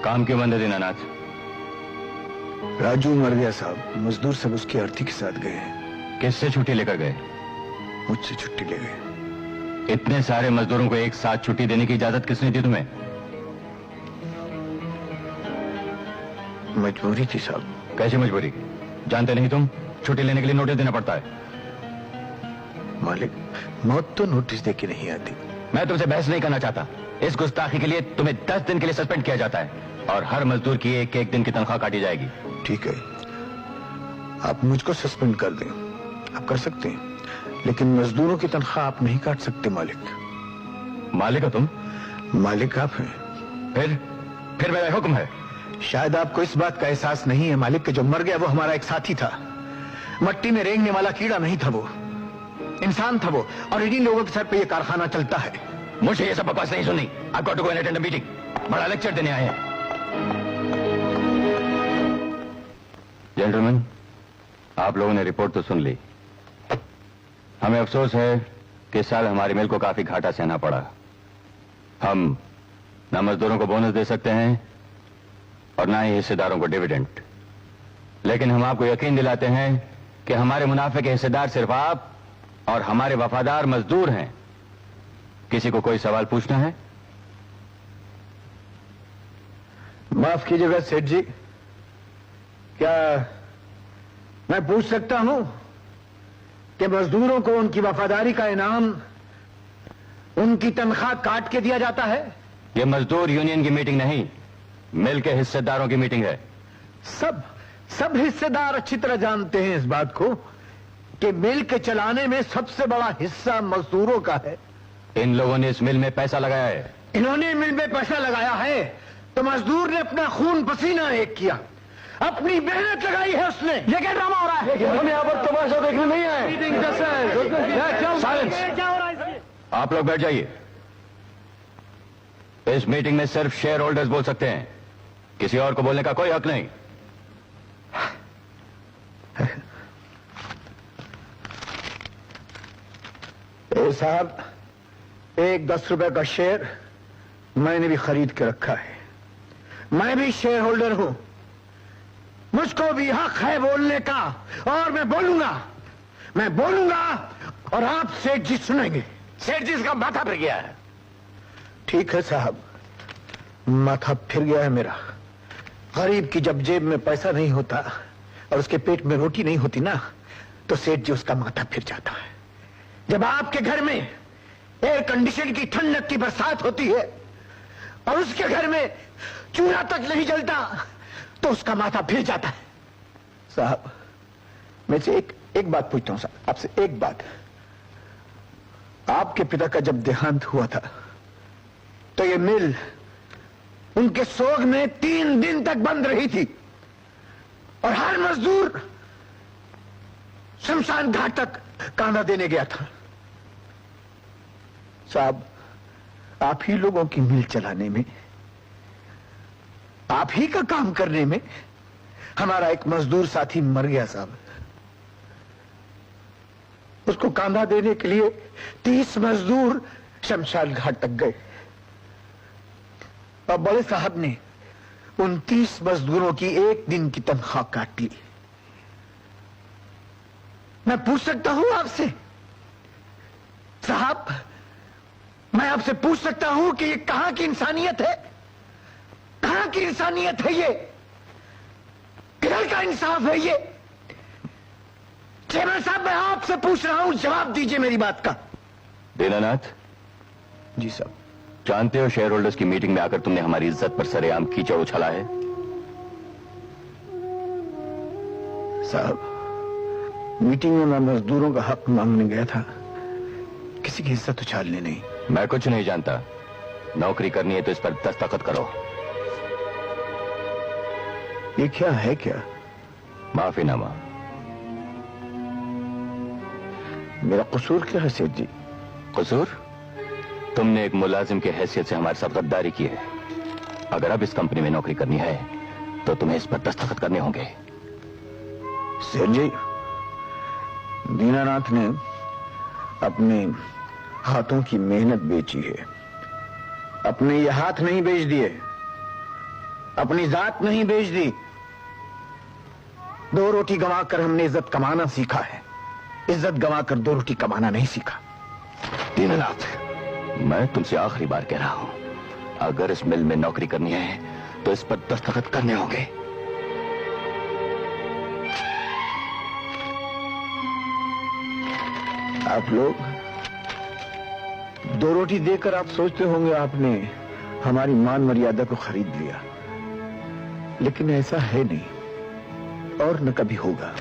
काम क्यों बंद है दीनानाथ? राजू मर गया साहब, मजदूर सब उसकी अर्थी के साथ गए हैं। किससे छुट्टी लेकर गए? मुझसे छुट्टी ले गए। इतने सारे मजदूरों को एक साथ छुट्टी देने की इजाजत किसने दी तुम्हें? मजबूरी थी साहब। कैसी मजबूरी? जानते नहीं तुम छुट्टी लेने के लिए नोटिस देना पड़ता है? मालिक, मौत तो नोटिस दे के नहीं आती। मैं तुमसे बहस नहीं करना चाहता। इस गुस्ताखी के लिए तुम्हें 10 दिन के लिए सस्पेंड किया जाता है और हर मजदूर की एक एक दिन की तनख्वाह काटी जाएगी। ठीक है, आप मुझको सस्पेंड कर दें, आप कर सकते हैं, लेकिन मजदूरों की तनख्वाह आप नहीं काट सकते मालिक। मालिक हो तुम? मालिक आप हैं। फिर मेरा हुक्म है। शायद आपको इस बात का एहसास नहीं है मालिक, कि जो मर गया वो हमारा एक साथी था। मट्टी में रेंगने वाला कीड़ा नहीं था, वो इंसान था वो, और इन्हीं लोगों के सर पे ये कारखाना चलता है। मुझे ये सब बकवास नहीं सुननी। I've got to go and attend a meeting। बड़ा लेक्चर देने आए हैं। जेंटलमैन, आप लोगों ने रिपोर्ट तो सुन ली। हमें अफसोस है कि इस साल हमारी मिल को काफी घाटा सहना पड़ा। हम ना मजदूरों को बोनस दे सकते हैं और ना ही हिस्सेदारों को डिविडेंड, लेकिन हम आपको यकीन दिलाते हैं कि हमारे मुनाफे के हिस्सेदार सिर्फ आप और हमारे वफादार मजदूर हैं। किसी को कोई सवाल पूछना है? माफ कीजिएगा सेठ जी, क्या मैं पूछ सकता हूं कि मजदूरों को उनकी वफादारी का इनाम उनकी तनख्वाह काट के दिया जाता है? यह मजदूर यूनियन की मीटिंग नहीं, मिल के हिस्सेदारों की मीटिंग है। सब हिस्सेदार अच्छी तरह जानते हैं इस बात को कि मिल के चलाने में सबसे बड़ा हिस्सा मजदूरों का है। इन लोगों ने इस मिल में पैसा लगाया है। इन्होंने मिल में पैसा लगाया है तो मजदूर ने अपना खून पसीना एक किया, अपनी मेहनत लगाई है उसने। ये क्या ड्रामा हो रहा है? हम यहाँ पर तमाशा देखने नहीं आए। आप लोग बैठ जाइए। इस मीटिंग में सिर्फ शेयर होल्डर्स बोल सकते हैं, किसी और को बोलने का कोई हक नहीं। साहब, एक 10 रुपए का शेयर मैंने भी खरीद के रखा है। मैं भी शेयर होल्डर हूं, मुझको भी हक है बोलने का, और मैं बोलूंगा और आप सेठ जी सुनेंगे। सेठ जी इसका माथा फिर गया है। ठीक है साहब, माथा फिर गया है मेरा। गरीब की जब जेब में पैसा नहीं होता और उसके पेट में रोटी नहीं होती ना, तो सेठ जी उसका माथा फिर जाता है। जब आपके घर में एयर कंडीशन की ठंडक की बरसात होती है और उसके घर में चूल्हा तक नहीं जलता, तो उसका माथा फिर जाता है। साहब, मैं से एक बात पूछता हूं साहब, आपसे एक बात। आपके पिता का जब देहांत हुआ था तो ये मिल उनके सोग में 3 दिन तक बंद रही थी और हर मजदूर शमशान घाट तक कांधा देने गया था। साहब, आप ही लोगों की मिल चलाने में, आप ही का काम करने में हमारा एक मजदूर साथी मर गया साहब। उसको कांधा देने के लिए 30 मजदूर शमशान घाट तक गए और बड़े साहब ने उन 30 मजदूरों की एक दिन की तनख्वाह काट ली। मैं पूछ सकता हूं आपसे साहब, मैं आपसे पूछ सकता हूं कि ये कहां की इंसानियत है? कहां की इंसानियत है ये? किधर का इंसाफ है ये? चेयरमैन साहब, मैं आपसे पूछ रहा हूं, जवाब दीजिए मेरी बात का। दीनानाथ जी साहब। जानते हो शेयर होल्डर्स की मीटिंग में आकर तुमने हमारी इज्जत पर सरेआम कीचड़ उछाला है। साहब, मीटिंग में मैं मजदूरों का हक मांगने गया था, किसी की इज्जत उछालने नहीं। मैं कुछ नहीं जानता। नौकरी करनी है तो इस पर दस्तखत करो। ये क्या है? क्या माफीनामा? मेरा कसूर क्या है सेठ जी? कसूर? तुमने एक मुलाजिम की हैसियत से हमारे साथ गद्दारी की है। अगर अब इस कंपनी में नौकरी करनी है तो तुम्हें इस पर दस्तखत करने होंगे। सेठ जी, दीनानाथ ने अपने हाथों की मेहनत बेची है, अपने ये हाथ नहीं बेच दिए। अपनी जात नहीं बेच दी। 2 रोटी गंवाकर हमने इज्जत कमाना सीखा है, इज्जत गंवाकर 2 रोटी कमाना नहीं सीखा। दीननाथ, मैं तुमसे आखिरी बार कह रहा हूं, अगर इस मिल में नौकरी करनी है तो इस पर दस्तखत करने होंगे। आप लोग 2 रोटी देकर आप सोचते होंगे आपने हमारी मान मर्यादा को खरीद लिया, लेकिन ऐसा है नहीं और न कभी होगा।